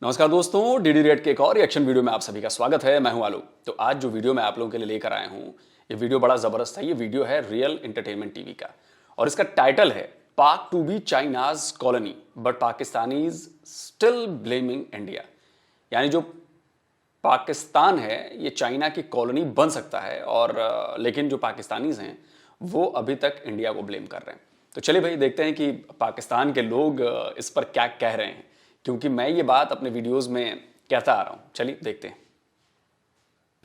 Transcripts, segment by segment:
नमस्कार दोस्तों, DD red के एक और रिएक्शन वीडियो में आप सभी का स्वागत है। मैं हूं आलू। तो आज जो वीडियो मैं आप लोगों के लिए लेकर आया हूं, ये वीडियो बड़ा जबरदस्त है। ये वीडियो है रियल एंटरटेनमेंट टीवी का और इसका टाइटल है Pak to be China's colony but Pakistanis still blaming India. यानी जो पाकिस्तान है ये चाइना की कॉलोनी बन सकता है और लेकिन जो पाकिस्तानीज हैं वो अभी तक इंडिया को ब्लेम कर रहे हैं। तो चलिए भाई देखते हैं कि पाकिस्तान के लोग इस पर क्या कह रहे हैं, क्योंकि मैं ये बात अपने वीडियोस में कहता आ रहा हूं। चलिए देखते हैं।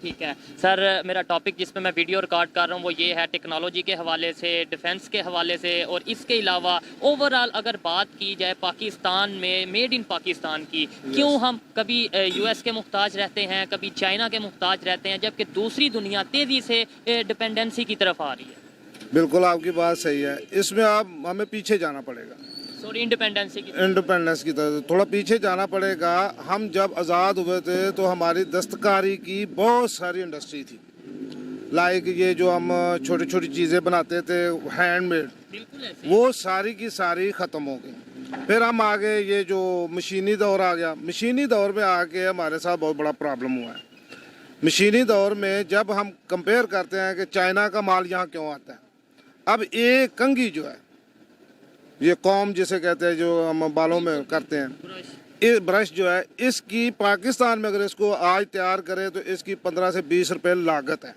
ठीक है सर, मेरा टॉपिक जिस पे मैं वीडियो रिकॉर्ड कर रहा हूँ वो ये है टेक्नोलॉजी के हवाले से, डिफेंस के हवाले से, और इसके अलावा ओवरऑल अगर बात की जाए पाकिस्तान में मेड इन पाकिस्तान की, क्यों हम कभी यूएस के मुहताज रहते हैं, कभी चाइना के मुहताज रहते हैं, जबकि दूसरी दुनिया तेज़ी से डिपेंडेंसी की तरफ आ रही है। बिल्कुल आपकी बात सही है। इसमें आप हमें पीछे जाना पड़ेगा, सॉरी इंडिपेंडेंस की तरह थोड़ा पीछे जाना पड़ेगा। हम जब आज़ाद हुए थे तो हमारी दस्तकारी की बहुत सारी इंडस्ट्री थी, लाइक ये जो हम छोटी छोटी चीज़ें बनाते थे हैंडमेड, वो सारी की सारी ख़त्म हो गई। फिर हम आगे ये जो मशीनी दौर आ गया, मशीनी दौर में आके हमारे साथ बहुत बड़ा प्रॉब्लम हुआ है। मशीनी दौर में जब हम कंपेयर करते हैं कि चाइना का माल यहाँ क्यों आता है, अब ये कंघी जो है, ये कॉम जिसे कहते हैं जो हम बालों में करते हैं, ये ब्रश जो है, इसकी पाकिस्तान में अगर इसको आज तैयार करें तो इसकी 15 से 20 रुपए लागत है,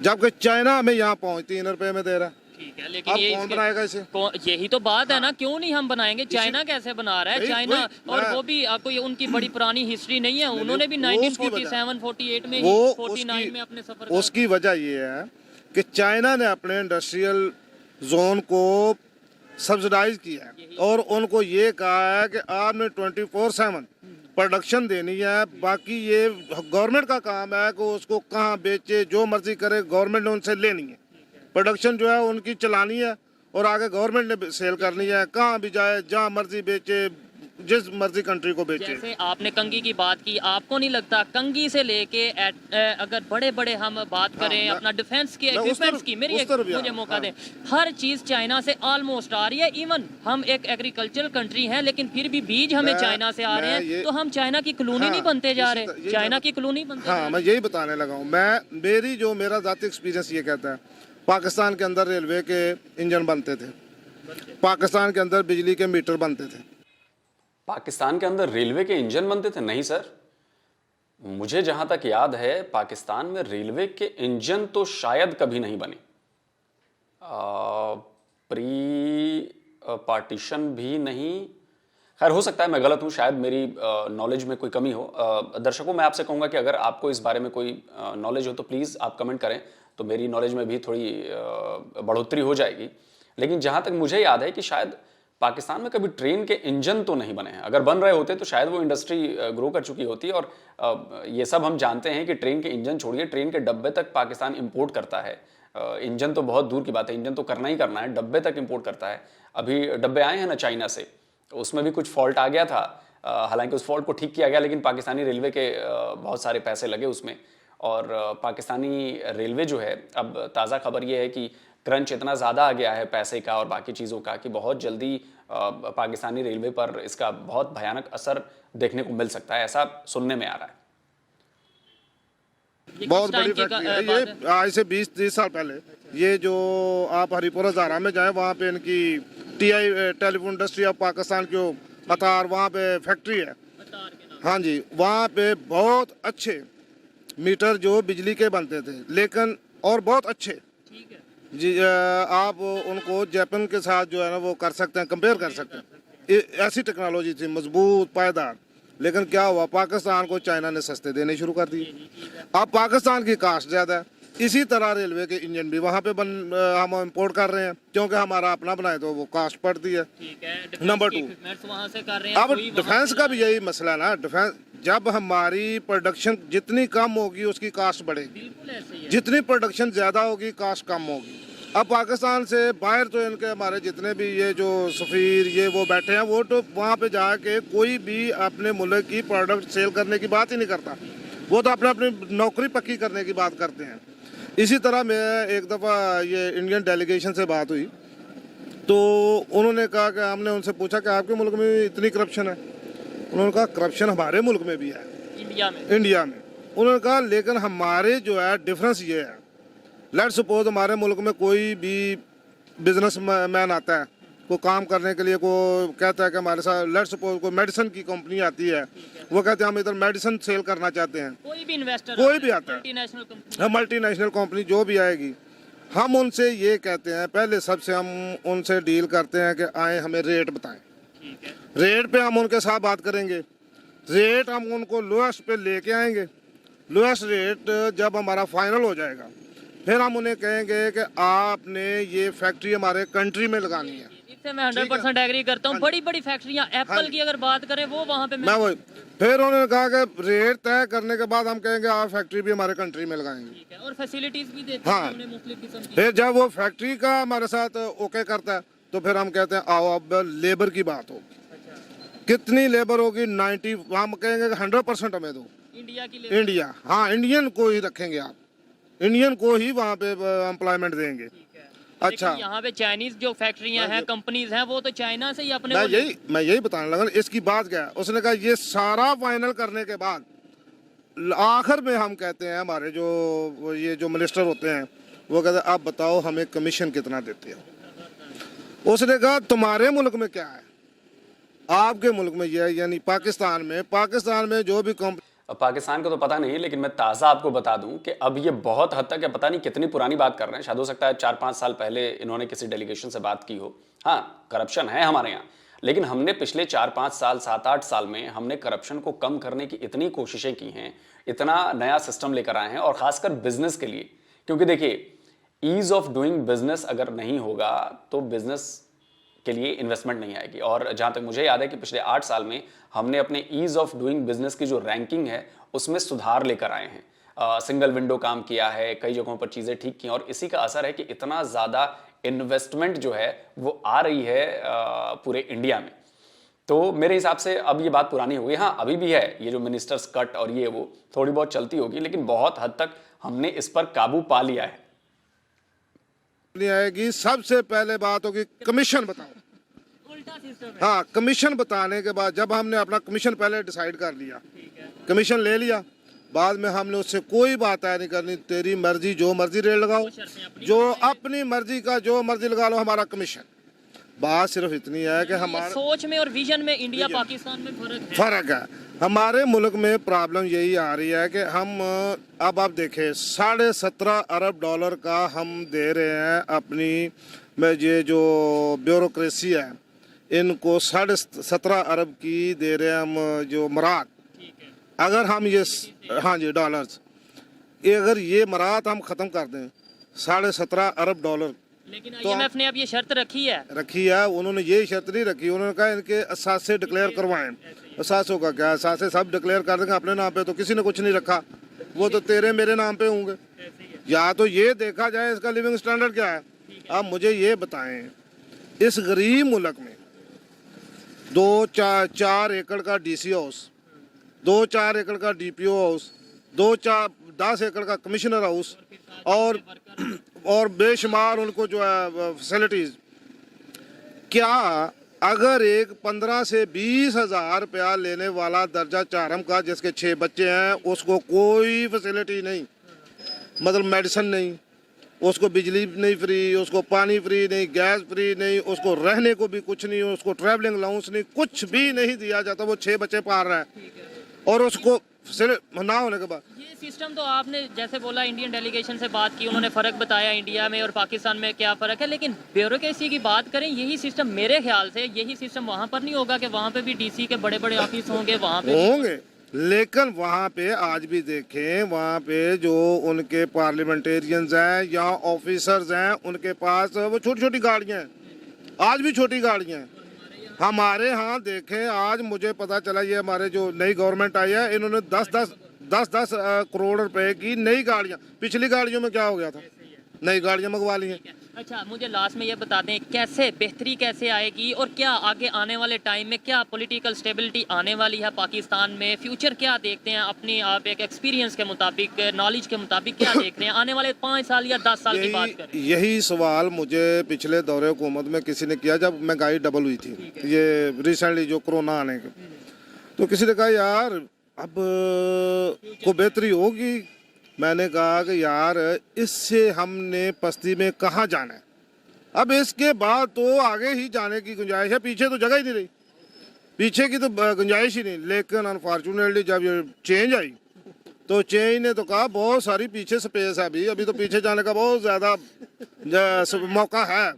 जबकि चाइना हमें यहाँ पहुँच 3 रुपए में दे रहा है। ठीक है, लेकिन अब ये कौन बनाएगा इसे? यही तो बात है ना, क्यों नहीं हम बनाएंगे? चाइना कैसे बना रहा है? चाइना और वो भी आपको ये उनकी बड़ी पुरानी हिस्ट्री नहीं है, उन्होंने भी 1947 48 में 49 में अपने सफर। उसकी वजह ये है कि चाइना ने अपने इंडस्ट्रियल जोन को सब्सिडाइज किया है और उनको ये कहा है कि आपने 24/7 प्रोडक्शन देनी है। बाकी ये गवर्नमेंट का काम है कि उसको कहाँ बेचे, जो मर्जी करे, गवर्नमेंट ने उनसे लेनी है। प्रोडक्शन जो है उनकी चलानी है और आगे गवर्नमेंट ने सेल करनी है, कहाँ भी जाए, जहाँ मर्जी बेचे, जिस मर्जी कंट्री को बेचे। जैसे आपने कंघी की बात की, आपको नहीं लगता कंघी से लेके अगर बड़े बड़े हम बात करें अपना डिफेंस की, इक्विपमेंट्स की, मुझे मौका दें, हर चीज चाइना से ऑलमोस्ट आ रही है। इवन हम एक एग्रीकल्चरल कंट्री हैं लेकिन फिर भी बीज हमें चाइना से आ रहे हैं, तो हम चाइना की कॉलोनी नहीं बनते जा रहे, चाइना की कॉलोनी बनते। हाँ, मैं यही बताने लगा हूँ। मेरा जाती एक्सपीरियंस ये कहता है, पाकिस्तान के अंदर रेलवे के इंजन बनते थे, पाकिस्तान के अंदर बिजली के मीटर बनते थे। पाकिस्तान के अंदर रेलवे के इंजन बनते थे? नहीं सर, मुझे जहां तक याद है पाकिस्तान में रेलवे के इंजन तो शायद कभी नहीं बने। प्री पार्टीशन भी नहीं। खैर, हो सकता है मैं गलत हूं, शायद मेरी नॉलेज में कोई कमी हो। दर्शकों, मैं आपसे कहूंगा कि अगर आपको इस बारे में कोई नॉलेज हो तो प्लीज़ आप कमेंट करें, तो मेरी नॉलेज में भी थोड़ी बढ़ोतरी हो जाएगी। लेकिन जहां तक मुझे याद है कि शायद पाकिस्तान में कभी ट्रेन के इंजन तो नहीं बने हैं। अगर बन रहे होते तो शायद वो इंडस्ट्री ग्रो कर चुकी होती। और ये सब हम जानते हैं कि ट्रेन के इंजन छोड़िए, ट्रेन के डब्बे तक पाकिस्तान इंपोर्ट करता है। इंजन तो बहुत दूर की बात है, इंजन तो करना ही करना है, डब्बे तक इंपोर्ट करता है। अभी डब्बे आए हैं ना चाइना से, उसमें भी कुछ फॉल्ट आ गया था। हालांकि उस फॉल्ट को ठीक किया गया, लेकिन पाकिस्तानी रेलवे के बहुत सारे पैसे लगे उसमें। और पाकिस्तानी रेलवे जो है, अब ताज़ा खबर ये है कि क्रंच इतना ज़्यादा आ गया है पैसे का और बाकी चीज़ों का कि बहुत जल्दी पाकिस्तानी रेलवे पर इसका बहुत भयानक असर देखने को मिल सकता है, ऐसा सुनने में आ रहा है। बहुत बड़ी फैक्ट्री है ये। आज से 20-30 साल पहले ये जो आप हरिपुरा ज़ारा में जाए, वहाँ पे इनकी TI telephone industry of Pakistan की अतार, वहाँ पे फैक्ट्री है। हाँ जी, वहाँ पे बहुत अच्छे मीटर जो बिजली के बनते थे, लेकिन और बहुत अच्छे जी। आप उनको जापान के साथ जो है ना वो कर सकते हैं, कंपेयर कर सकते हैं। ऐसी टेक्नोलॉजी थी, मजबूत, पायदार। लेकिन क्या हुआ, पाकिस्तान को चाइना ने सस्ते देने शुरू कर दिए। अब पाकिस्तान की कास्ट ज़्यादा है, इसी तरह रेलवे के इंजन भी वहाँ पे हम इंपोर्ट कर रहे हैं, क्योंकि हमारा अपना बनाए तो वो कास्ट पड़ती है। नंबर 2, अब डिफेंस का भी यही मसला है ना। डिफेंस जब हमारी प्रोडक्शन जितनी कम होगी उसकी कास्ट बढ़ेगी, जितनी प्रोडक्शन ज़्यादा होगी कास्ट कम होगी। अब पाकिस्तान से बाहर तो इनके हमारे जितने भी ये जो सफ़ीर ये वो बैठे हैं, वो तो वहाँ पे जाके कोई भी अपने मुल्क की प्रोडक्ट सेल करने की बात ही नहीं करता, वो तो अपने अपनी नौकरी पक्की करने की बात करते हैं। इसी तरह मैं एक दफ़ा ये इंडियन डेलीगेशन से बात हुई तो उन्होंने कहा कि हमने उनसे पूछा कि आपके मुल्क में इतनी करप्शन है, उन्होंने कहा करप्शन हमारे मुल्क में भी है, इंडिया में। उन्होंने कहा लेकिन हमारे जो है डिफरेंस ये है, लेट सपोज हमारे मुल्क में कोई भी बिजनेस मैन आता है, को काम करने के लिए, को कहता है कि हमारे साथ, लेट सपोज कोई मेडिसिन की कंपनी आती है, वो कहते हैं हम इधर मेडिसिन सेल करना चाहते हैं, कोई भी इन्वेस्टर, कोई भी आता है, मल्टीनेशनल कंपनी, हम मल्टीनेशनल कंपनी जो भी आएगी, हम उनसे ये कहते हैं, पहले सबसे हम उनसे डील करते हैं कि आए हमें रेट बताएं, रेट पे हम उनके साथ बात करेंगे, रेट हम उनको लोएस्ट पे लेके आएंगे, लोएस्ट रेट जब हमारा फाइनल हो जाएगा फिर हम उन्हें कहेंगे कि आपने ये फैक्ट्री हमारे कंट्री में लगानी है। इससे मैं 100% एग्री करता हूँ। बड़ी बड़ी फैक्ट्रियाँ, एप्पल की अगर बात करें, वो वहाँ पे मैं वही, फिर उन्होंने कहा कि रेट तय करने के बाद हम कहेंगे आप फैक्ट्री भी हमारे कंट्री में लगाएंगे, और फैसिलिटीज भी देते हाँ। हैं उन्हें मुख्तलिफ किस्म की। फिर जब वो फैक्ट्री का हमारे साथ ओके करता है तो फिर हम कहते हैं आओ अब लेबर की बात हो, कितनी लेबर होगी, 90, हम कहेंगे 100% हमें दो, इंडिया की इंडिया, हाँ इंडियन को ही रखेंगे आप, इंडियन को ही वहाँ पे एम्प्लॉयमेंट देंगे। अच्छा, यहाँ पे चाइनीज जो फैक्ट्रियाँ हैं, कंपनीज हैं, वो तो चाइना से ही अपने मैं यही बताने लगा, इसकी बात क्या है, उसने कहा ये सारा फाइनल करने के बाद आखिर में हम कहते हैं, हमारे जो ये जो मिनिस्टर होते हैं वो कहते हैं आप बताओ हमें कमीशन कितना देते हो। उसने कहा तुम्हारे मुल्क में क्या है, आपके मुल्क में यह है, यानी पाकिस्तान में जो भी कंपनी, पाकिस्तान का तो पता नहीं, लेकिन मैं ताज़ा आपको बता दूं कि अब ये बहुत हद तक, या पता नहीं कितनी पुरानी बात कर रहे हैं, शायद हो सकता है 4-5 साल पहले इन्होंने किसी डेलीगेशन से बात की हो। हाँ, करप्शन है हमारे यहाँ, लेकिन हमने पिछले 4-5 साल, 7-8 साल में हमने करप्शन को कम करने की इतनी कोशिशें की हैं, इतना नया सिस्टम लेकर आए हैं, और खासकर बिजनेस के लिए। क्योंकि देखिए, ईज ऑफ डूइंग बिजनेस अगर नहीं होगा तो बिजनेस के लिए इन्वेस्टमेंट नहीं आएगी। और जहां तक मुझे याद है कि पिछले 8 साल में हमने अपने ईज ऑफ डूइंग बिजनेस की जो रैंकिंग है उसमें सुधार लेकर आए हैं। सिंगल विंडो काम किया है, कई जगहों पर चीज़ें ठीक की, और इसी का असर है कि इतना ज़्यादा इन्वेस्टमेंट जो है वो आ रही है पूरे इंडिया में। तो मेरे हिसाब से अब ये बात पुरानी हो गई। हाँ, अभी भी है ये जो मिनिस्टर्स कट और ये वो थोड़ी बहुत चलती होगी, लेकिन बहुत हद तक हमने इस पर काबू पा लिया है। आएगी, सबसे पहले बात होगी कमीशन बताओ, उल्टा सिस्टम है। हाँ, कमीशन बताने के बाद जब हमने अपना कमीशन पहले डिसाइड कर लिया, कमीशन ले लिया, बाद में हमने उससे कोई बात तय नहीं करनी, तेरी मर्जी, जो मर्जी रेट लगाओ, जो अपनी मर्जी का जो मर्जी लगा लो, हमारा कमीशन। बात सिर्फ इतनी है कि हमारे सोच में और विजन में इंडिया पाकिस्तान में फर्क है। हमारे मुल्क में प्रॉब्लम यही आ रही है कि हम अब आप देखें, $17.5 अरब का हम दे रहे हैं अपनी में, ये जो ब्यूरोक्रेसी है इनको 17.5 अरब की दे रहे हैं हम, जो मरात, अगर हम ये, हाँ जी, डॉलर्स, अगर ये मरात हम ख़त्म कर दें, $17.5 अरब, लेकिन IMF ने अब ये शर्त रखी है। उन्होंने ये शर्त नहीं रखी, उन्होंने कहा इनके असासे डिक्लेयर करवाएं। असासों का क्या, असासे सब डिक्लेयर कर देंगे अपने नाम पे, तो किसी ने कुछ नहीं रखा, वो तो तेरे मेरे नाम पे होंगे। या तो ये देखा जाए इसका लिविंग स्टैंडर्ड क्या है। अब मुझे ये बताएं, इस गरीब मुल्क में 2-4 एकड़ का DC हाउस, 2-4 एकड़ का DPO हाउस, 2-10 एकड़ का कमिश्नर हाउस, और बेशुमार उनको जो है फैसिलिटीज, क्या अगर एक 15 से 20 हज़ार रुपया लेने वाला दर्जा 4 का, जिसके 6 बच्चे हैं, उसको कोई फैसिलिटी नहीं, मतलब मेडिसिन नहीं, उसको बिजली नहीं फ्री, उसको पानी फ्री नहीं, गैस फ्री नहीं, उसको रहने को भी कुछ नहीं, उसको ट्रैवलिंग अलाउंस नहीं, कुछ भी नहीं दिया जाता, वो 6 बच्चे पाल रहा है, और उसको ना होने के बाद ये सिस्टम, तो आपने जैसे बोला इंडियन डेलीगेशन से बात की, उन्होंने फ़र्क बताया इंडिया में और पाकिस्तान में क्या फ़र्क है, लेकिन ब्यूरोक्रेसी की बात करें, यही सिस्टम मेरे ख्याल से यही सिस्टम वहाँ पर नहीं होगा कि वहाँ पे भी DC के बड़े बड़े ऑफिस होंगे, वहाँ पे होंगे, लेकिन वहाँ पे आज भी देखें, वहाँ पे जो उनके पार्लियामेंटेरियंस हैं या ऑफिसर्स हैं, उनके पास वो छोटी छोटी गाड़ियाँ हैं, आज भी छोटी गाड़ियाँ हैं। हमारे यहाँ देखें, आज मुझे पता चला, ये हमारे जो नई गवर्नमेंट आई है, इन्होंने 10 करोड़ रुपए की नई गाड़ियाँ, पिछली गाड़ियों में क्या हो गया था, नई गाड़ियाँ मंगवा ली हैं। अच्छा, मुझे लास्ट में ये बता दें, कैसे बेहतरी कैसे आएगी, और क्या आगे आने वाले टाइम में क्या पॉलिटिकल स्टेबिलिटी आने वाली है पाकिस्तान में, फ्यूचर क्या देखते हैं अपनी, आप एक एक्सपीरियंस के मुताबिक, नॉलेज के मुताबिक क्या देख रहे हैं आने वाले 5 साल या 10 साल की बात करें? यही सवाल मुझे पिछले दौरे हुकूमत में किसी ने किया, जब महंगाई डबल हुई थी, ये रिसेंटली जो कोरोना आने के, तो किसी ने कहा यार अब को बेहतरी होगी। मैंने कहा कि यार इससे हमने पस्ती में कहाँ जाना है, अब इसके बाद तो आगे ही जाने की गुंजाइश है, पीछे तो जगह ही नहीं रही, पीछे की तो गुंजाइश ही नहीं। लेकिन अनफॉर्चुनेटली जब ये चेंज आई तो चेंज ने तो कहा बहुत सारी पीछे स्पेस है, अभी तो पीछे जाने का बहुत ज़्यादा मौका है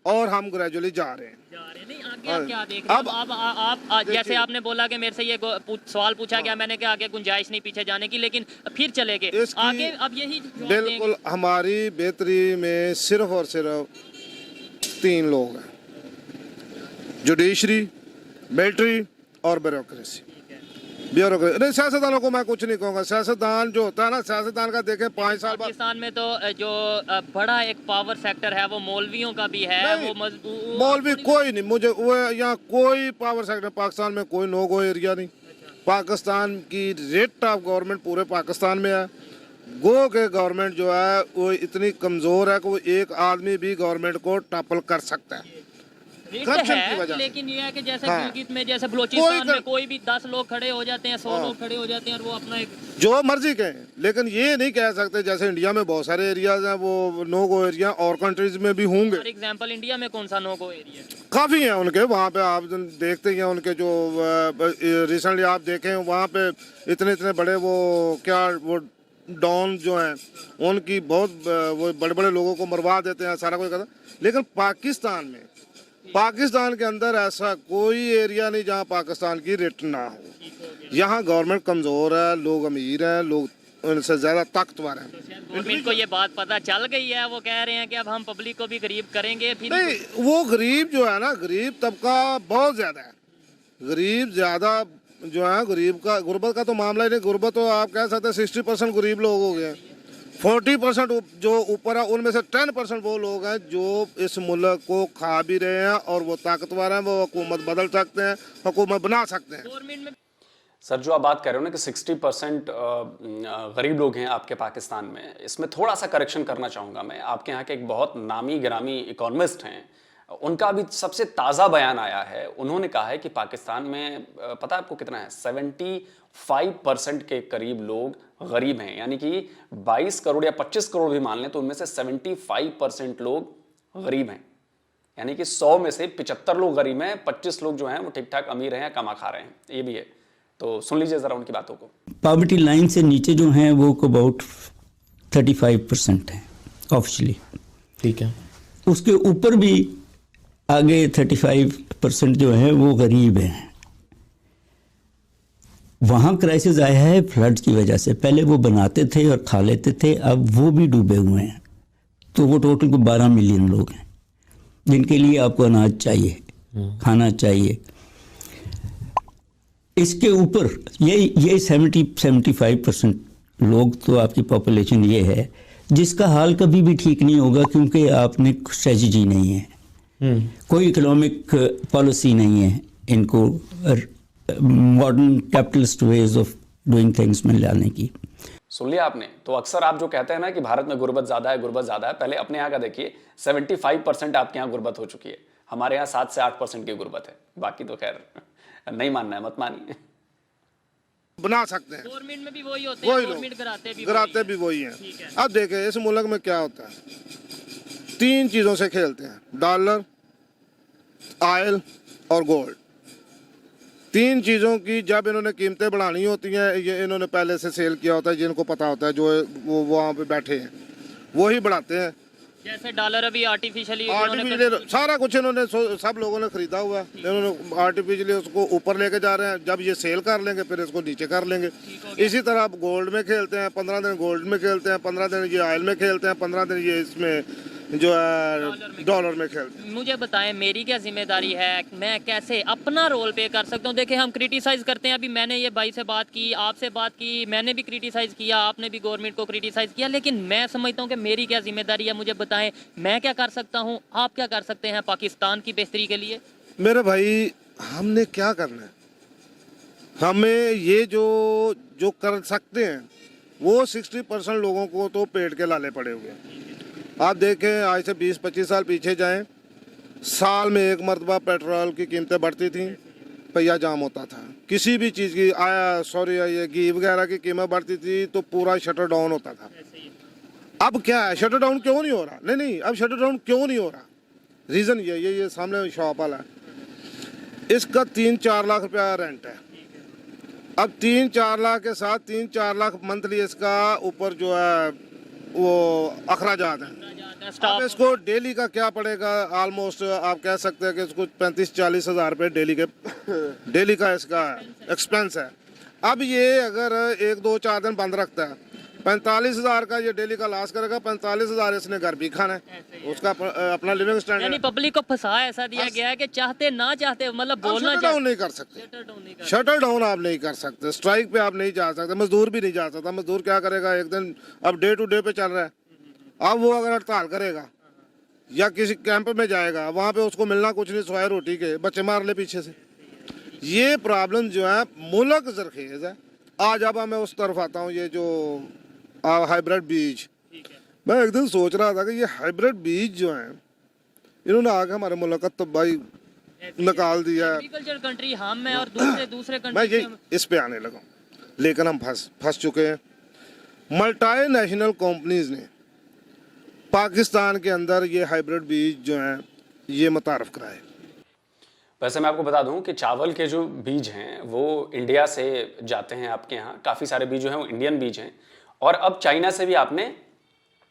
और हम ग्रेजुअली जा रहे हैं। नहीं, आगे आप क्या देख रहे हैं? अब आप जैसे आपने बोला कि मेरे से ये सवाल पूछा गया, मैंने कहा आगे गुंजाइश नहीं पीछे जाने की, लेकिन फिर चले गए आगे। अब यही बिल्कुल हमारी बेहतरी में सिर्फ और सिर्फ 3 लोग हैं, जुडिशरी, मिलिट्री और ब्यूरोक्रेसी। नहीं, सियासतदानों को मैं कुछ नहीं कहूँगा। सियासतदान जो होता है ना, सियासतदान का देखें 5 साल बाद पाकिस्तान में तो जो बड़ा एक पावर सेक्टर है वो मौलवियों का भी है। वो मौलवी कोई नहीं, मुझे वो यहाँ कोई पावर सेक्टर पाकिस्तान में कोई नो गो एरिया नहीं। पाकिस्तान की रेट ऑफ गवर्नमेंट पूरे पाकिस्तान में है। गो के गवर्नमेंट जो है वो इतनी कमज़ोर है कि वो एक आदमी भी गवर्नमेंट को टॉपल कर सकता है करप्शन की वजह। लेकिन ये है कि जैसे गिलगित में, जैसे बलोचिस्तान में कोई भी 10 लोग खड़े हो जाते हैं, 100 लोग खड़े हो जाते हैं और वो अपना एक जो मर्जी कहें, लेकिन ये नहीं कह सकते जैसे इंडिया में बहुत सारे एरियाज हैं वो नो गो एरिया, और कंट्रीज में भी होंगे। फॉर एग्जांपल इंडिया में कौन सा नो गो एरिया है? काफ़ी हैं उनके, वहाँ पे आप देखते हैं उनके जो रिसेंटली आप देखें वहाँ पे इतने बड़े वो क्या वो डॉन जो हैं उनकी बहुत वो बड़े बड़े लोगों को मरवा देते हैं, सारा कुछ करता। लेकिन पाकिस्तान के अंदर ऐसा कोई एरिया नहीं जहाँ पाकिस्तान की रेट ना हो। यहाँ गवर्नमेंट कमज़ोर है, लोग अमीर हैं, लोग उनसे ज़्यादा ताकतवर हैं। गवर्नमेंट को ये बात पता चल गई है, वो कह रहे हैं कि अब हम पब्लिक को भी गरीब करेंगे। फिर नहीं, वो गरीब जो है ना, गरीब तबका बहुत ज़्यादा है। गरीब ज़्यादा जो है, गरीब का गुर्बत का तो मामला ही नहीं। गुर्बत तो आप कह सकते हैं 60% गरीब लोग हो गए हैं। 40% जो ऊपर है उनमें से 10% वो लोग हैं जो इस मुल्क को खा भी रहे हैं और वो ताकतवर हैं, वो हुकूमत बदल सकते हैं, हुकूमत बना सकते हैं। सर जो आप बात कर रहे हो ना कि 60% गरीब लोग हैं आपके पाकिस्तान में, इसमें थोड़ा सा करेक्शन करना चाहूँगा मैं। आपके यहाँ के एक बहुत नामी गिरामी इकोनॉमिस्ट हैं, उनका अभी सबसे ताज़ा बयान आया है। उन्होंने कहा है कि पाकिस्तान में पता है आपको कितना है, 75% के करीब लोग गरीब हैं। यानी कि 22 करोड़ या 25 करोड़ भी मान लें तो उनमें से 75% लोग गरीब हैं। यानी कि 100 में से 75 लोग गरीब हैं, 25 लोग जो हैं वो ठीक ठाक अमीर हैं या कमा खा रहे हैं। ये भी है, तो सुन लीजिए ज़रा उनकी बातों को। पॉवर्टी लाइन से नीचे जो हैं वो अबाउट 35% हैं ऑफिशियली, ठीक है। उसके ऊपर भी आगे 35% जो है वो गरीब हैं। वहाँ क्राइसिस आया है फ्लड्स की वजह से। पहले वो बनाते थे और खा लेते थे, अब वो भी डूबे हुए हैं। तो वो टोटल को 12 मिलियन लोग हैं जिनके लिए आपको अनाज चाहिए, खाना चाहिए। इसके ऊपर ये 70-75% लोग तो आपकी पॉपुलेशन ये है जिसका हाल कभी भी ठीक नहीं होगा, क्योंकि आपने स्ट्रेटजी नहीं है, कोई इकोनॉमिक पॉलिसी नहीं है इनको modern capitalist ways of doing things में लाने की। सुन लिया आपने। तो अक्सर आप जो कहते हैं ना कि भारत में गुर्बत ज़्यादा है, गुर्बत ज़्यादा है, पहले अपने यहाँ का देखिए। 75% आपके यहाँ गुर्बत हो चुकी है, हमारे यहाँ 7 से 8% की गुर्बत है। बाकी तो खैर नहीं मानना है मत मानिए, बना सकते हैं। गवर्नमेंट में भी वही होते हैं, गवर्नमेंट कराते भी वही हैं। अब देखें इस मुल्क में क्या होता है, 3 चीज़ों से खेलते हैं, डॉलर, ऑयल और गोल्ड। 3 चीज़ों की जब इन्होंने कीमतें बढ़ानी होती हैं, ये इन्होंने पहले से सेल किया होता है, जिनको पता होता है, जो वो वहाँ पे बैठे हैं वही बढ़ाते हैं। जैसे डॉलर अभी आर्टिफिशियली सारा कुछ इन्होंने सब लोगों ने खरीदा हुआ है। इन्होंने आर्टिफिशियली उसको ऊपर लेके जा रहे हैं, जब ये सेल कर लेंगे फिर इसको नीचे कर लेंगे। इसी तरह आप गोल्ड में खेलते हैं, 15 दिन गोल्ड में खेलते हैं, 15 दिन ये ऑयल में खेलते हैं, 15 दिन ये इसमें जो है डॉलर में खेलते हैं। मुझे बताएं मेरी क्या जिम्मेदारी है, मैं कैसे अपना रोल प्ले कर सकता हूँ? देखिए हम क्रिटिसाइज करते हैं, अभी मैंने ये भाई से बात की, आपसे बात की, मैंने भी क्रिटिसाइज किया, आपने भी गवर्नमेंट को क्रिटिसाइज किया, लेकिन मैं समझता हूँ कि मेरी क्या जिम्मेदारी है। मुझे बताएं मैं क्या कर सकता हूँ, आप क्या कर सकते हैं पाकिस्तान की बेहतरी के लिए? मेरे भाई हमने क्या करना है, हमें ये जो कर सकते हैं वो 60% लोगों को तो पेट के लाले पड़े हुए हैं। आप देखें आज से 20-25 साल पीछे जाएं, साल में 1 मरतबा पेट्रोल की कीमतें बढ़ती थी, पहिया जाम होता था। किसी भी चीज़ की ये घी वगैरह की कीमत बढ़ती थी तो पूरा शटर डाउन होता था। अब क्या है, शटर डाउन क्यों नहीं हो रहा? नहीं, अब शटर डाउन क्यों नहीं हो रहा? रीज़न ये सामने शॉप वाला है, इसका 3-4 लाख रुपया रेंट है। अब 3-4 लाख के साथ 3-4 लाख मंथली इसका ऊपर जो है वो अखराजात हैं। अब इसको डेली का क्या पड़ेगा? ऑलमोस्ट आप कह सकते हैं कि इसको 35-40 हज़ार रुपये डेली का इसका एक्सपेंस है। अब ये अगर 1-2-4 दिन बंद रखता है, 45 हज़ार का ये डेली का लॉस करेगा। 45 हज़ार इसने घर भी खाना है, उसका अपना लिविंग स्टैंडर्ड। यानी पब्लिक को फंसा ऐसा दिया गया है कि चाहते ना चाहते मतलब बोलना शटर डाउन नहीं कर सकते, शटर डाउन आप नहीं कर सकते, स्ट्राइक पे आप नहीं जा सकते, मजदूर भी नहीं जा सकता। मजदूर क्या करेगा? एक दिन अब डे टू डे पे चल रहा है, अब वो अगर हड़ताल करेगा या किसी कैंप में जाएगा, वहाँ पे उसको मिलना कुछ नहीं सिवाय रोटी के, बच्चे मार ले पीछे से। ये प्रॉब्लम जो है मुल्क जरखेज है। आज अब मैं उस तरफ आता हूँ, ये जो हाइब्रिड बीज, मैं एक दिन सोच रहा था कि ये हाइब्रिड बीज जो है इन्होंने आके हमारे मुल्क का तबाही निकाल दिया है। एग्रीकल्चर कंट्री हम हैं और दूसरे मैं कंट्री यही इस पे आने लगा, लेकिन हम फंस चुके हैं। मल्टी नेशनल कंपनीज ने पाकिस्तान के अंदर ये हाइब्रिड बीज जो हैं ये मुतारफ कराए। वैसे मैं आपको बता दूं कि चावल के जो बीज हैं वो इंडिया से जाते हैं आपके यहाँ, काफ़ी सारे बीज जो हैं वो इंडियन बीज हैं, और अब चाइना से भी आपने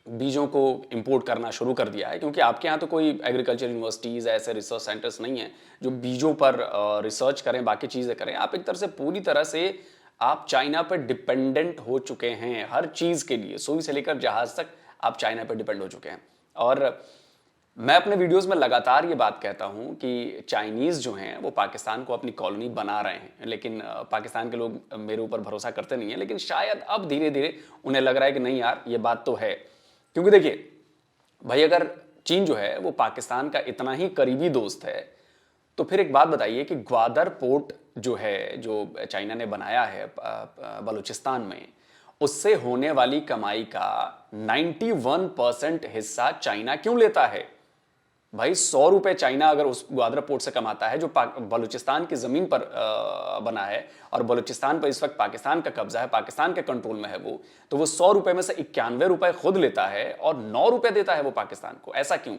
बीजों को इंपोर्ट करना शुरू कर दिया है, क्योंकि आपके यहाँ तो कोई एग्रीकल्चर यूनिवर्सिटीज़ ऐसे रिसर्च सेंटर्स नहीं हैं जो बीजों पर रिसर्च करें, बाकी चीज़ें करें। आप एक तरह से पूरी तरह से आप चाइना पर डिपेंडेंट हो चुके हैं हर चीज़ के लिए, सुई से लेकर जहाज़ तक आप चाइना पर डिपेंड हो चुके हैं। और मैं अपने वीडियोस में लगातार ये बात कहता हूँ कि चाइनीज़ जो हैं वो पाकिस्तान को अपनी कॉलोनी बना रहे हैं, लेकिन पाकिस्तान के लोग मेरे ऊपर भरोसा करते नहीं हैं, लेकिन शायद अब धीरे धीरे उन्हें लग रहा है कि नहीं यार ये बात तो है। क्योंकि देखिए भाई, अगर चीन जो है वो पाकिस्तान का इतना ही करीबी दोस्त है, तो फिर एक बात बताइए कि ग्वादर पोर्ट जो है, जो चाइना ने बनाया है बलूचिस्तान में, उससे होने वाली कमाई का 91% हिस्सा चाइना क्यों लेता है? भाई 100 रुपए चाइना अगर उस ग्वादर पोर्ट से कमाता है जो बलूचिस्तान की जमीन पर बना है, और बलूचिस्तान पर इस वक्त पाकिस्तान का कब्जा है, पाकिस्तान के कंट्रोल में है वो, तो वो 100 रुपए में से 91 रुपए खुद लेता है और 9 रुपए देता है वो पाकिस्तान को। ऐसा क्यों?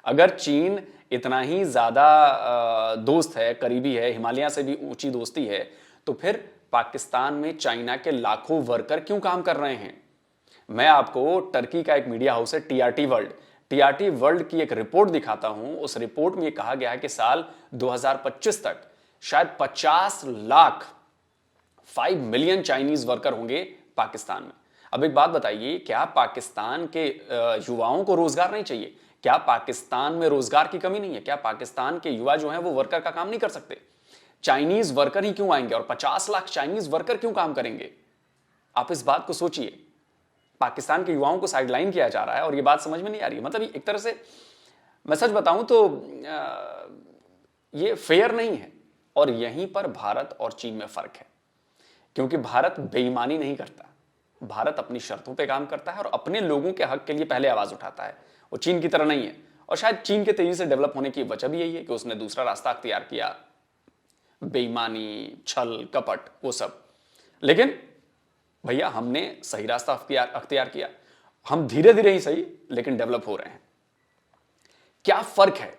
अगर चीन इतना ही ज्यादा दोस्त है, करीबी है, हिमालय से भी ऊंची दोस्ती है, तो फिर पाकिस्तान में चाइना के लाखों वर्कर क्यों काम कर रहे हैं? मैं आपको टर्की का एक मीडिया हाउस है टीआरटी वर्ल्ड की एक रिपोर्ट दिखाता हूं। उस रिपोर्ट में यह कहा गया है कि साल 2025 तक शायद 50 लाख 5 मिलियन चाइनीज वर्कर होंगे पाकिस्तान में। अब एक बात बताइए, क्या पाकिस्तान के युवाओं को रोजगार नहीं चाहिए? क्या पाकिस्तान में रोजगार की कमी नहीं है? क्या पाकिस्तान के युवा जो हैं वो वर्कर का काम नहीं कर सकते? चाइनीज वर्कर ही क्यों आएंगे और 50 लाख चाइनीज वर्कर क्यों काम करेंगे? आप इस बात को सोचिए। पाकिस्तान के युवाओं को साइडलाइन किया जा रहा है और ये बात समझ में नहीं आ रही। मतलब एक तरह से मैं सच बताऊं तो ये फेयर नहीं है, और यहीं पर भारत और चीन में फर्क है, क्योंकि भारत बेईमानी नहीं करता, भारत अपनी शर्तों पे काम करता है और अपने लोगों के हक के लिए पहले आवाज उठाता है। वो चीन की तरह नहीं है, और शायद चीन के तेजी से डेवलप होने की वजह भी यही है कि उसने दूसरा रास्ता अख्तियार किया, बेईमानी, छल, कपट, वो सब। लेकिन भैया हमने सही रास्ता अख्तियार किया, हम धीरे धीरे ही सही लेकिन डेवलप हो रहे हैं। क्या फर्क है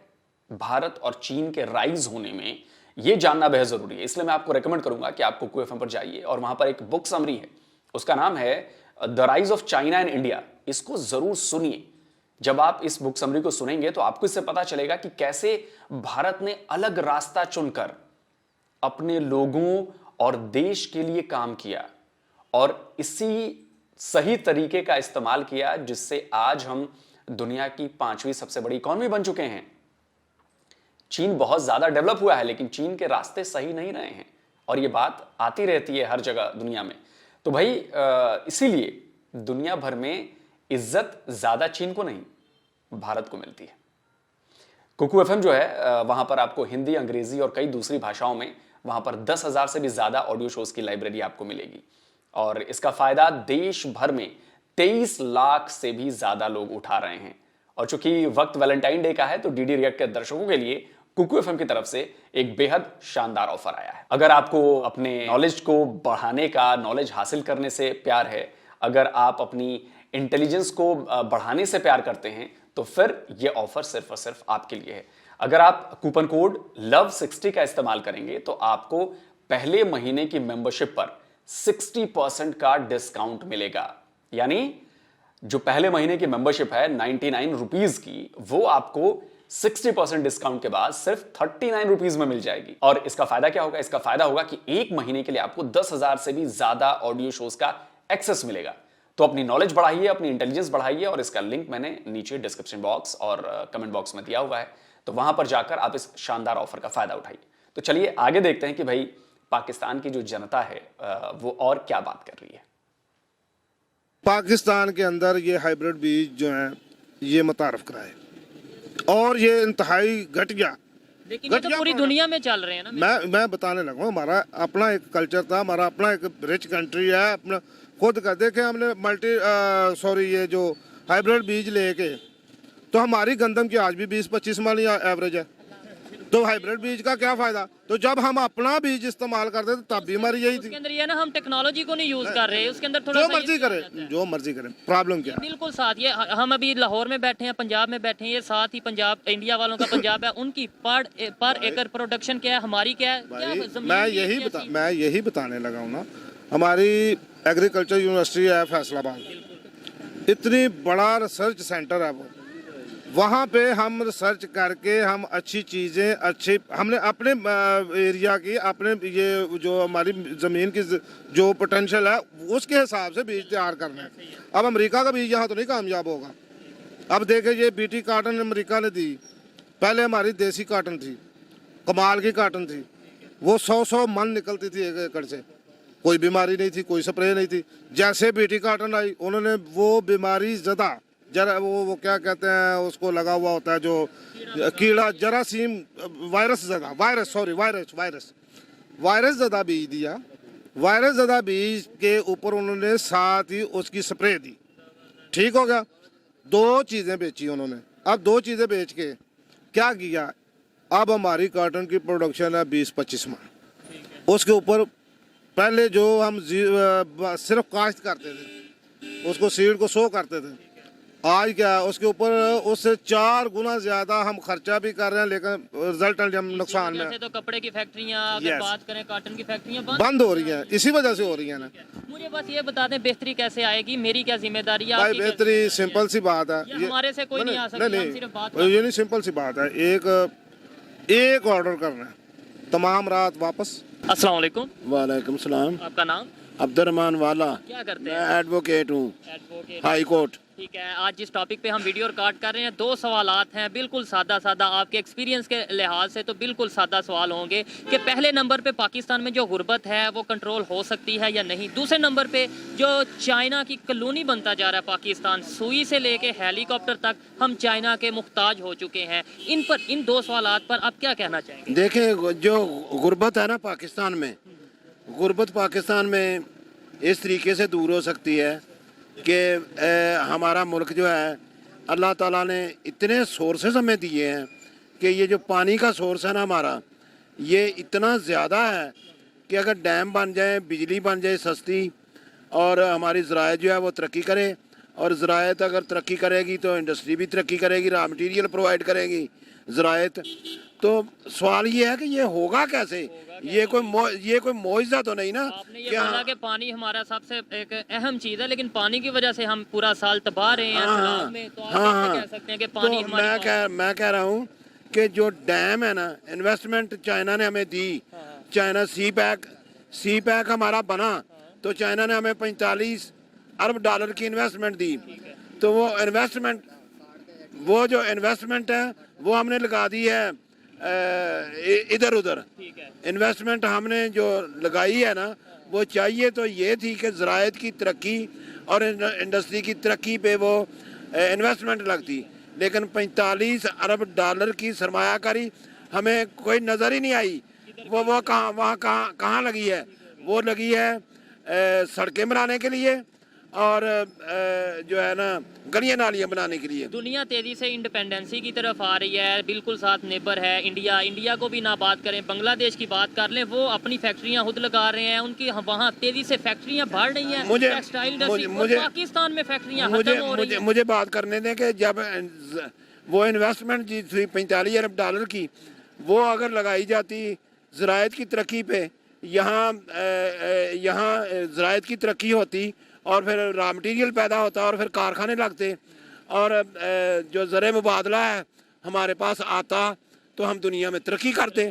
भारत और चीन के राइज होने में, यह जानना बेहद जरूरी है। इसलिए मैं आपको रेकमेंड करूंगा कि आपको QFM पर जाइए और वहां पर एक बुक समरी है, उसका नाम है the rise of China and India. इसको जरूर सुनिए। जब आप इस बुक समरी को सुनेंगे तो आपको इससे पता चलेगा कि कैसे भारत ने अलग रास्ता चुनकर अपने लोगों और देश के लिए काम किया और इसी सही तरीके का इस्तेमाल किया जिससे आज हम दुनिया की 5वीं सबसे बड़ी इकॉनमी बन चुके हैं। चीन बहुत ज्यादा डेवलप हुआ है, लेकिन चीन के रास्ते सही नहीं रहे हैं, और यह बात आती रहती है हर जगह दुनिया में। तो भाई इसीलिए दुनिया भर में इज्जत ज्यादा चीन को नहीं, भारत को मिलती है। कुकू FM जो है वहां पर आपको हिंदी, अंग्रेजी और कई दूसरी भाषाओं में वहां पर 10,000 से भी ज्यादा ऑडियो शोज की लाइब्रेरी आपको मिलेगी, और इसका फायदा देश भर में 23 लाख से भी ज्यादा लोग उठा रहे हैं। और चूंकि वक्त वैलेंटाइन डे का है तो डीडी रिएक्ट के दर्शकों के लिए कुकू एफएम की तरफ से एक बेहद शानदार ऑफर आया है। अगर आपको अपने नॉलेज को बढ़ाने का, नॉलेज हासिल करने से प्यार है, अगर आप अपनी इंटेलिजेंस को बढ़ाने से प्यार करते हैं, तो फिर यह ऑफर सिर्फ और सिर्फ आपके लिए है। अगर आप कूपन कोड LOVE60 का इस्तेमाल करेंगे तो आपको पहले महीने की मेंबरशिप पर 60% का डिस्काउंट मिलेगा। यानी जो पहले महीने की मेंबरशिप है 99 रुपीज की, वो आपको 60% डिस्काउंट के बाद सिर्फ 39 रुपीज में मिल जाएगी। और इसका फायदा क्या होगा? इसका फायदा होगा कि एक महीने के लिए आपको 10,000 से भी ज्यादा ऑडियो शोज का एक्सेस मिलेगा। तो अपनी नॉलेज बढ़ाइए, अपनी इंटेलिजेंस बढ़ाइए, और इसका लिंक मैंने नीचे डिस्क्रिप्शन बॉक्स और कमेंट बॉक्स में दिया हुआ है, तो वहां पर जाकर आप इस शानदार ऑफर का फायदा उठाइए। तो चलिए आगे देखते हैं कि भाई पाकिस्तान की जो जनता है वो और क्या बात कर रही है। पाकिस्तान के अंदर ये हाइब्रिड बीज जो हैं ये मुतारफ कराए, और ये इंतहाई घटिया, लेकिन ये तो पूरी दुनिया में चल रहे हैं ना। मैं बताने लगा हूँ, हमारा अपना एक कल्चर था, हमारा अपना एक रिच कंट्री है, अपना खुद का देखे हमने ये जो हाइब्रिड बीज लेके, तो हमारी गंदम की आज भी 20-25 मन एवरेज है। तो हाइब्रिड बीज का क्या फायदा? तो जब हम अपना बीज इस्तेमाल करते थे तब भी हमारी यही थी। उसके अंदर ये ना, हम टेक्नोलॉजी को नहीं यूज कर रहे, उसके अंदर थोड़ा जो मर्जी करें, जो मर्जी करें, प्रॉब्लम क्या है? बिल्कुल साथ ये हम अभी लाहौर में बैठे हैं, पंजाब में बैठे हैं, ये साथ ही पंजाब, इंडिया वालों का पंजाब है, उनकी पर एकड़ प्रोडक्शन क्या है, हमारी क्या है? क्या मैं यही बताने लगा हूँ ना। हमारी एग्रीकल्चर यूनिवर्सिटी है फैसलाबाद, इतनी बड़ा रिसर्च सेंटर है वो, वहाँ पे हम रिसर्च करके हम अच्छी चीज़ें हमने अपने एरिया की, अपने ये जो हमारी ज़मीन की जो पोटेंशियल है उसके हिसाब से बीज तैयार करना है। अब अमेरिका का बीज यहाँ तो नहीं कामयाब होगा। अब देखे ये बीटी काटन अमेरिका ने दी, पहले हमारी देसी काटन थी, कमाल की काटन थी, वो 100 मन निकलती थी एक एकड़ से, कोई बीमारी नहीं थी, कोई स्प्रे नहीं थी। जैसे बीटी काटन आई, उन्होंने वो बीमारी ज़्यादा जरा वो क्या कहते हैं उसको, लगा हुआ होता है जो कीड़ा, जरासीम, वायरस ज़्यादा बीज दिया। वायरस ज़्यादा बीज के ऊपर उन्होंने साथ ही उसकी स्प्रे दी, ठीक हो गया। 2 चीज़ें बेची उन्होंने। अब 2 चीज़ें बेच के क्या किया? अब हमारी कॉटन की प्रोडक्शन है 20-25 मन। उसके ऊपर पहले जो हम सिर्फ काश्त करते थे, उसको सीड को सो करते थे, आज क्या है उसके ऊपर उससे 4 गुना ज्यादा हम खर्चा भी कर रहे हैं, लेकिन रिजल्ट हम नुकसान में। तो कपड़े की फैक्ट्रियां, अगर बात करें कॉटन की फैक्ट्रियां बंद हो रही हैं, इसी वजह से हो रही हैं ना। मुझे बस ये बता दें बेहतरी कैसे आएगी, मेरी क्या जिम्मेदारी है? भाई बेहतरी सिंपल सी बात है, हमारे से कोई नहीं आ सकता, हम सिर्फ बात ये नहीं, सिंपल सी बात है, एक ऑर्डर करना है, तमाम रात वापस। अस्सलाम वालेकुम। वालेकुम सलाम। आपका नाम? अब्दुर्रहमान वाला। क्या करते हैं? मैं एडवोकेट हूँ, एडवोकेट। High court. ठीक है, आज जिस टॉपिक पे हम वीडियो रिकॉर्ड कर रहे हैं, 2 सवालात हैं, बिल्कुल सादा आपके एक्सपीरियंस के लिहाज से तो बिल्कुल सादा सवाल होंगे कि पहले नंबर पे पाकिस्तान में जो गुर्बत है वो कंट्रोल हो सकती है या नहीं। दूसरे नंबर पे जो चाइना की कॉलोनी बनता जा रहा है पाकिस्तान, सुई से लेके हेलीकॉप्टर तक हम चाइना के मुख्ताज हो चुके हैं। इन 2 सवालात पर आप क्या कहना चाहेंगे? देखें, जो गुर्बत है ना पाकिस्तान में, गुर्बत पाकिस्तान में इस तरीके से दूर हो सकती है कि हमारा मुल्क जो है, अल्लाह ताला ने इतने सोर्सेस हमें दिए हैं कि ये जो पानी का सोर्स है ना हमारा, ये इतना ज़्यादा है कि अगर डैम बन जाए, बिजली बन जाए सस्ती, और हमारी ज़राअत जो है वो तरक्की करे, और ज़राअत अगर तरक्की करेगी तो इंडस्ट्री भी तरक्की करेगी, रॉ मटीरियल प्रोवाइड करेगी ज़राअत। तो सवाल ये है कि ये होगा कैसे? ये कोई मौजज़ा तो नहीं ना। आपने ये बोला कि पानी हमारा सबसे एक अहम चीज़ है, लेकिन पानी की वजह से हम पूरा साल तबा रहे हैं सैलाब में, तो आप कैसे कह सकते हैं कि पानी तो मैं कह रहा हूँ कि जो डैम है ना, इन्वेस्टमेंट चाइना ने हमें दी, चाइना सी पैक हमारा बना, तो चाइना ने हमें 45 अरब डॉलर की इन्वेस्टमेंट दी। तो वो जो इन्वेस्टमेंट है वो हमने लगा दी है इधर उधर। इन्वेस्टमेंट हमने जो लगाई है ना, वो चाहिए तो ये थी कि ज़राअत की तरक्की और इंडस्ट्री की तरक्की पे वो इन्वेस्टमेंट लगती, लेकिन 45 अरब डॉलर की सरमायाकारी हमें कोई नज़र ही नहीं आई। वो कहाँ लगी है? वो लगी है सड़कें बनाने के लिए और जो है ना गलियां नालियां बनाने के लिए। दुनिया तेजी से इंडिपेंडेंसी की तरफ आ रही है, बिल्कुल साथ नेबर है इंडिया। इंडिया को भी ना बात करें, बांग्लादेश की बात कर लें, वो अपनी फैक्ट्रियां खुद लगा रहे हैं, उनकी वहाँ तेजी से फैक्ट्रियां बढ़ रही हैं, टेक्सटाइल इंडस्ट्री। और पाकिस्तान में फैक्ट्रियां खत्म हो रही हैं। मुझे बात करने दें कि जब वो इन्वेस्टमेंट जी थी 45 अरब डॉलर की, वो अगर लगाई जाती ज़राअत की तरक्की पे, यहाँ ज़राअत की तरक्की होती और फिर रॉ मटेरियल पैदा होता और फिर कारखाने लगते और जो ज़र मुबादला है हमारे पास आता तो हम दुनिया में तरक्की करते।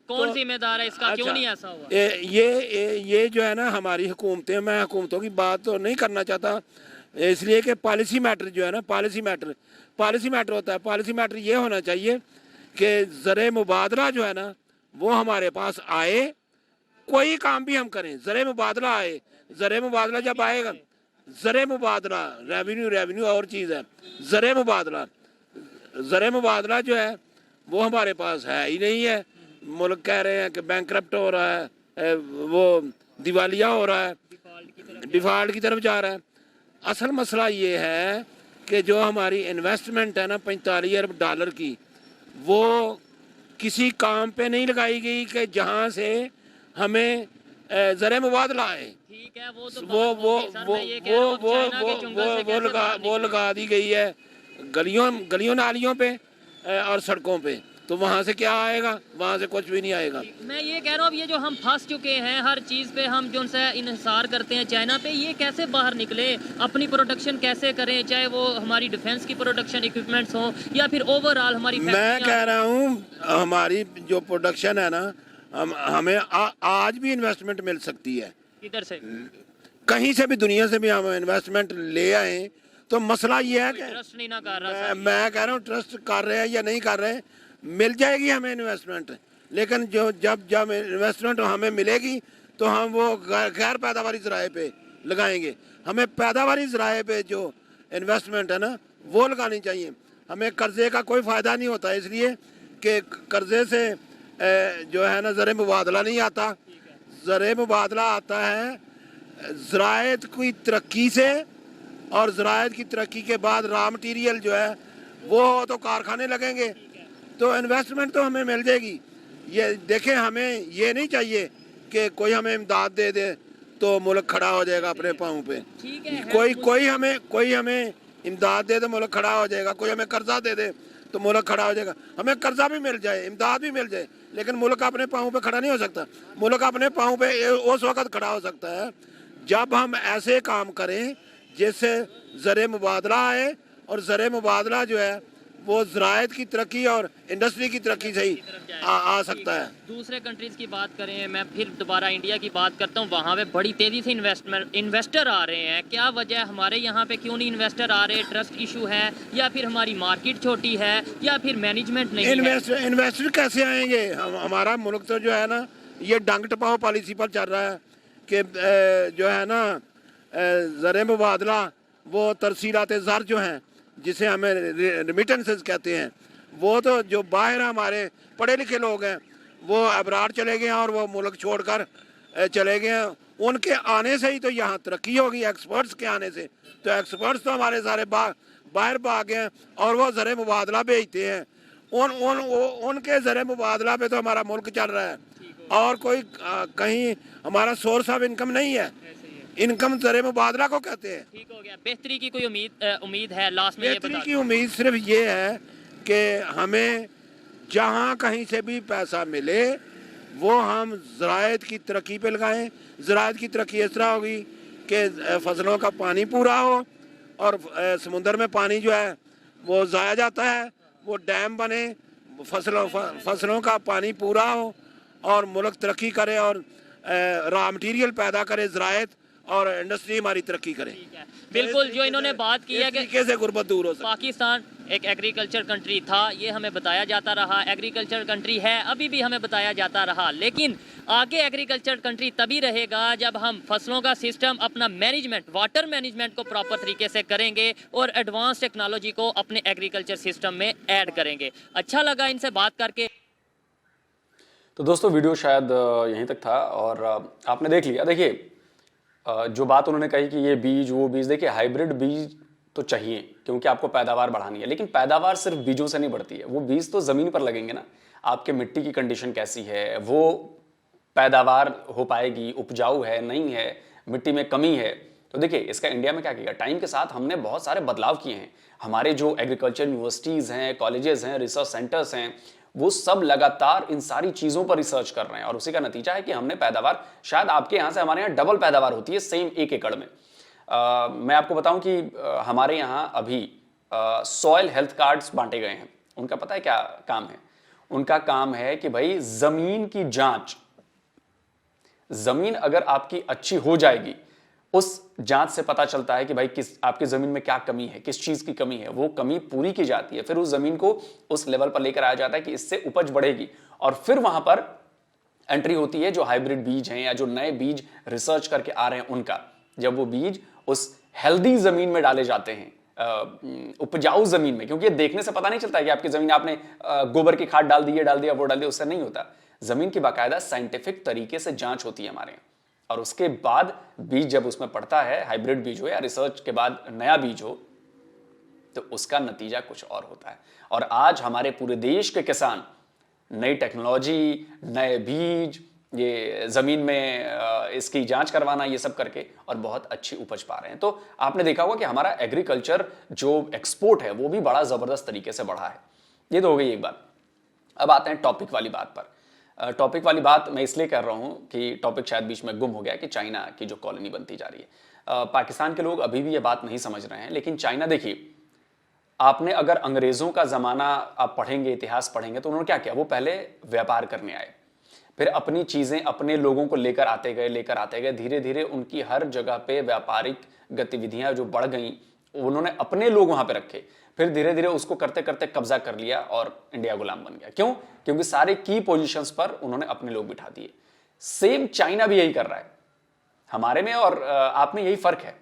कौन जिम्मेदार है इसका? क्यों नहीं ऐसा हुआ? ये जो है ना हमारी हुकूमतें, मैं हुकूमतों की बात तो नहीं करना चाहता, इसलिए कि पॉलिसी मैटर जो है ना, पॉलिसी मैटर होता है। पॉलिसी मैटर ये होना चाहिए कि ज़र मुबादला जो है ना वो हमारे पास आए, कोई काम भी हम करें ज़र मुबादला आए। ज़र मुबादला जब आएगा, ज़र मुबादला रेवेन्यू और चीज़ है। ज़र मुबादला जो है वो हमारे पास है ही नहीं है। मुल्क कह रहे हैं कि बैंकरप्ट हो रहा है, वो दिवालिया हो रहा है, डिफ़ॉल्ट की तरफ जा रहा है। असल मसला ये है कि जो हमारी इन्वेस्टमेंट है ना 45 अरब डॉलर की, वो किसी काम पे नहीं लगाई गई कि जहाँ से हमें ज़र मुबादला आए। ठीक है, वो तो वो लगा दी गई है गलियों नालियों पे और सड़कों पे, तो वहाँ से क्या आएगा? वहाँ से कुछ भी नहीं आएगा। मैं ये कह रहा हूँ, अब ये जो हम फंस चुके हैं हर चीज़ पे, हम जो उनसे इन्हिसार करते हैं चाइना पे, ये कैसे बाहर निकले? अपनी प्रोडक्शन कैसे करें, चाहे वो हमारी डिफेंस की प्रोडक्शन इक्विपमेंट्स हो या फिर ओवरऑल हमारी। मैं कह रहा हूँ हमारी जो प्रोडक्शन है ना, हमें आज भी इन्वेस्टमेंट मिल सकती है। इधर से कहीं से भी, दुनिया से भी हम इन्वेस्टमेंट ले आए, तो मसला ये है कि ट्रस्ट नहीं ना कर रहा। मैं कह रहा हूँ ट्रस्ट कर रहे हैं या नहीं कर रहे हैं, मिल जाएगी हमें इन्वेस्टमेंट, लेकिन जब इन्वेस्टमेंट हमें मिलेगी तो हम वो गैर पैदावारी ज़राए पे लगाएंगे। हमें पैदावारी ज़राए पे जो इन्वेस्टमेंट है ना वो लगानी चाहिए। हमें कर्ज़े का कोई फ़ायदा नहीं होता, इसलिए कि कर्ज़े से जो है ना ज़र मुबादला नहीं आता। ज़र मुबादला आता है ज़राअत की तरक्की से, और ज़राअत की तरक्की के बाद रॉ मटेरियल जो है वो तो कारखाने लगेंगे, तो इन्वेस्टमेंट तो हमें मिल जाएगी। ये देखें, हमें ये नहीं चाहिए कि कोई हमें इमदाद दे दे तो मुल्क खड़ा हो जाएगा अपने पाँव पे। कोई हमें इमदाद दे दे मुल्क खड़ा हो जाएगा, कोई हमें कर्जा दे दे तो मुल्क खड़ा हो जाएगा। हमें कर्जा भी मिल जाए, इमदाद भी मिल जाए, लेकिन मुल्क अपने पाँव पे खड़ा नहीं हो सकता। मुल्क अपने पाँव पे उस वक़्त खड़ा हो सकता है जब हम ऐसे काम करें जिससे ज़र मुबादला आए, और ज़र मुबादला जो है वो ज़राअत की तरक्की और इंडस्ट्री की तरक्की से ही आ सकता है। दूसरे कंट्रीज़ की बात करें, मैं फिर दोबारा इंडिया की बात करता हूँ, वहाँ पे बड़ी तेज़ी से इन्वेस्टर आ रहे हैं। क्या वजह, हमारे यहाँ पे क्यों नहीं इन्वेस्टर आ रहे? ट्रस्ट इशू है, या फिर हमारी मार्केट छोटी है, या फिर मैनेजमेंट नहीं है? इन्वेस्टर कैसे आएंगे? हमारा मुल्क तो जो है ना ये डंग टपाओ पॉलिसी पर चल रहा है कि जो है ना ज़र मुबादला, वो तरसीलात ज़र जो हैं जिसे हमें रेमिटेंसेस कहते हैं, वो तो जो बाहर हमारे पढ़े लिखे लोग हैं वो अब्राड चले गए हैं और वो मुल्क छोड़कर चले गए हैं। उनके आने से ही तो यहाँ तरक्की होगी, एक्सपर्ट्स के आने से। तो एक्सपर्ट्स तो हमारे सारे बाहर भाग गए हैं और वो ज़र मुबादला भेजते हैं। उनके ज़र मुबादला पे तो हमारा मुल्क चल रहा है, और कोई कहीं हमारा सोर्स ऑफ इनकम नहीं है। इनकम ज़र मुबादला को कहते हैं। ठीक हो गया। बेहतरी की कोई उम्मीद है? लास्ट में बेहतरी की उम्मीद सिर्फ ये है कि हमें जहाँ कहीं से भी पैसा मिले वो हम ज़राअत की तरक्की पे लगाएं। ज़राअत की तरक्की इस तरह होगी कि फसलों का पानी पूरा हो, और समुंदर में पानी जो है वो ज़ाया जाता है, वो डैम बने, फसलों का पानी पूरा हो और मुल्क तरक्की करे, और रॉ मटेरियल पैदा करे ज़राअत, और इंडस्ट्री हमारी तरक्की करे। बिल्कुल, जो इन्होंने बात की है कि कैसे गुर्बत दूर हो सकती। पाकिस्तान एक एग्रीकल्चर कंट्री था, ये हमें बताया जाता रहा, एग्रीकल्चर कंट्री है, अभी भी हमें बताया जाता रहा, लेकिन आगे एग्रीकल्चर कंट्री तभी रहेगा जब हम फसलों का सिस्टम, अपना मैनेजमेंट, वाटर मैनेजमेंट को प्रॉपर तरीके से करेंगे और एडवांस टेक्नोलॉजी को अपने एग्रीकल्चर सिस्टम में ऐड करेंगे। अच्छा लगा इनसे बात करके। तो दोस्तों वीडियो शायद यहीं तक था और आपने देख लिया। देखिए, जो बात उन्होंने कही कि ये बीज वो बीज, देखिए हाइब्रिड बीज तो चाहिए क्योंकि आपको पैदावार बढ़ानी है, लेकिन पैदावार सिर्फ बीजों से नहीं बढ़ती है, वो बीज तो जमीन पर लगेंगे ना। आपके मिट्टी की कंडीशन कैसी है, वो पैदावार हो पाएगी, उपजाऊ है नहीं है, मिट्टी में कमी है। तो देखिए इसका इंडिया में क्या किया, टाइम के साथ हमने बहुत सारे बदलाव किए हैं। हमारे जो एग्रीकल्चर यूनिवर्सिटीज़ हैं, कॉलेजेस हैं, रिसर्च सेंटर्स हैं, वो सब लगातार इन सारी चीज़ों पर रिसर्च कर रहे हैं और उसी का नतीजा है कि हमने पैदावार, शायद आपके यहाँ से हमारे यहाँ डबल पैदावार होती है सेम 1 एकड़ में। मैं आपको बताऊं कि हमारे यहाँ अभी सॉयल हेल्थ कार्ड्स बांटे गए हैं। उनका पता है क्या काम है? उनका काम है कि भाई जमीन की जांच, जमीन अगर आपकी अच्छी हो जाएगी, उस जांच से पता चलता है कि भाई किस आपकी जमीन में क्या कमी है, किस चीज की कमी है, वो कमी पूरी की जाती है। फिर उस जमीन को उस लेवल पर लेकर आया जाता है कि इससे उपज बढ़ेगी और फिर वहां पर एंट्री होती है जो हाइब्रिड बीज हैं या जो नए बीज रिसर्च करके आ रहे हैं उनका। जब वो बीज उस हेल्दी जमीन में डाले जाते हैं, उपजाऊ जमीन में, क्योंकि ये देखने से पता नहीं चलता है कि आपकी जमीन आपने गोबर की खाद डाल दी है, डाल दिया, वो डाल दिया, उससे नहीं होता। जमीन की बाकायदा साइंटिफिक तरीके से जांच होती है हमारे यहाँ और उसके बाद बीज जब उसमें पड़ता है, हाइब्रिड बीज हो या रिसर्च के बाद नया बीज हो, तो उसका नतीजा कुछ और होता है। और आज हमारे पूरे देश के किसान नई टेक्नोलॉजी, नए बीज, ये जमीन में इसकी जांच करवाना, ये सब करके और बहुत अच्छी उपज पा रहे हैं। तो आपने देखा होगा कि हमारा एग्रीकल्चर जो एक्सपोर्ट है वो भी बड़ा जबरदस्त तरीके से बढ़ा है। ये तो हो गई एक बात। अब आते हैं टॉपिक वाली बात पर। टॉपिक वाली बात मैं इसलिए कर रहा हूं कि टॉपिक शायद बीच में गुम हो गया कि चाइना की जो कॉलोनी बनती जा रही है। पाकिस्तान के लोग अभी भी ये बात नहीं समझ रहे हैं, लेकिन चाइना, देखिए आपने अगर अंग्रेजों का जमाना आप पढ़ेंगे, इतिहास पढ़ेंगे, तो उन्होंने क्या किया, वो पहले व्यापार करने आए, फिर अपनी चीजें अपने लोगों को लेकर आते गए, धीरे धीरे उनकी हर जगह पे व्यापारिक गतिविधियां जो बढ़ गई, उन्होंने अपने लोग वहां पे रखे, फिर धीरे धीरे उसको करते करते कब्जा कर लिया और इंडिया गुलाम बन गया। क्यों? क्योंकि सारे की पोजीशंस पर उन्होंने अपने लोग बिठा दिए। सेम चाइना भी यही कर रहा है। हमारे में और आप में यही फर्क है।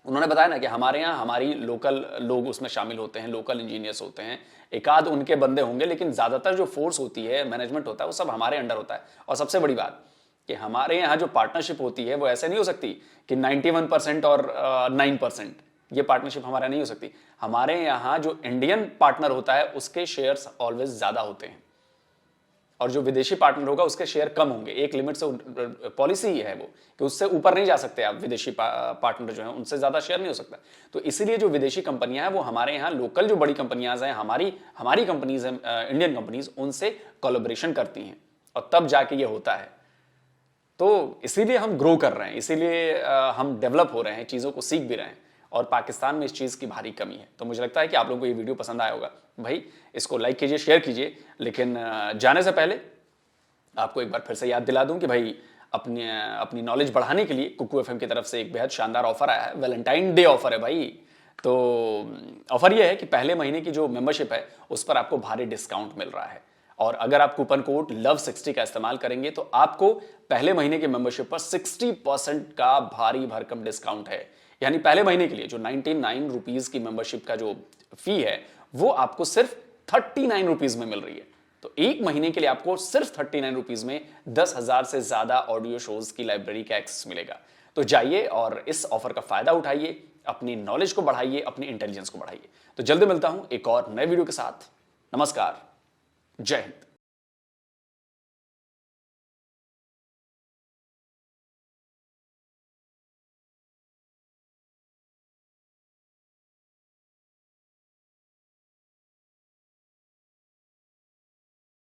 उन्होंने बताया ना कि हमारे यहाँ हमारी लोकल लोग उसमें शामिल होते हैं, लोकल इंजीनियर्स होते हैं, एक आध उनके बंदे होंगे, लेकिन ज्यादातर जो फोर्स होती है, मैनेजमेंट होता है, वो सब हमारे अंडर होता है। और सबसे बड़ी बात कि हमारे यहाँ जो पार्टनरशिप होती है वो ऐसे नहीं हो सकती कि 91% और 9%, ये पार्टनरशिप हमारे नहीं हो सकती। हमारे यहाँ जो इंडियन पार्टनर होता है उसके शेयर्स ऑलवेज ज्यादा होते हैं और जो विदेशी पार्टनर होगा उसके शेयर कम होंगे। एक लिमिट से पॉलिसी ही है वो कि उससे ऊपर नहीं जा सकते आप। विदेशी पार्टनर जो है उनसे ज्यादा शेयर नहीं हो सकता। तो इसीलिए जो विदेशी कंपनियां हैं वो हमारे यहाँ लोकल जो बड़ी कंपनियां हैं, हमारी कंपनीज हैं, इंडियन कंपनीज, उनसे कोलैबोरेशन करती हैं और तब जाके ये होता है। तो इसीलिए हम ग्रो कर रहे हैं, इसीलिए हम डेवलप हो रहे हैं, चीज़ों को सीख भी रहे हैं और पाकिस्तान में इस चीज़ की भारी कमी है। तो मुझे लगता है कि आप लोगों को ये वीडियो पसंद आया होगा। भाई इसको लाइक कीजिए, शेयर कीजिए, लेकिन जाने से पहले आपको एक बार फिर से याद दिला दूं कि भाई अपनी नॉलेज बढ़ाने के लिए कुकू एफएम की तरफ से एक बेहद शानदार ऑफर आया है। वैलेंटाइन डे ऑफर है भाई। तो ऑफर ये है कि पहले महीने की जो मेंबरशिप है उस पर आपको भारी डिस्काउंट मिल रहा है और अगर आप कूपन कोड LOVE60 का इस्तेमाल करेंगे तो आपको पहले महीने की मेंबरशिप पर 60% का भारी भरकम डिस्काउंट है। यानी पहले महीने के लिए जो 99 रुपीज की मेंबरशिप का जो फी है वो आपको सिर्फ 39 रुपीज में मिल रही है। तो एक महीने के लिए आपको सिर्फ 39 रुपीज में 10,000 से ज्यादा ऑडियो शोज की लाइब्रेरी का एक्सेस मिलेगा। तो जाइए और इस ऑफर का फायदा उठाइए, अपनी नॉलेज को बढ़ाइए, अपनी इंटेलिजेंस को बढ़ाइए। तो जल्दी मिलता हूं एक और नए वीडियो के साथ। नमस्कार, जय हिंद।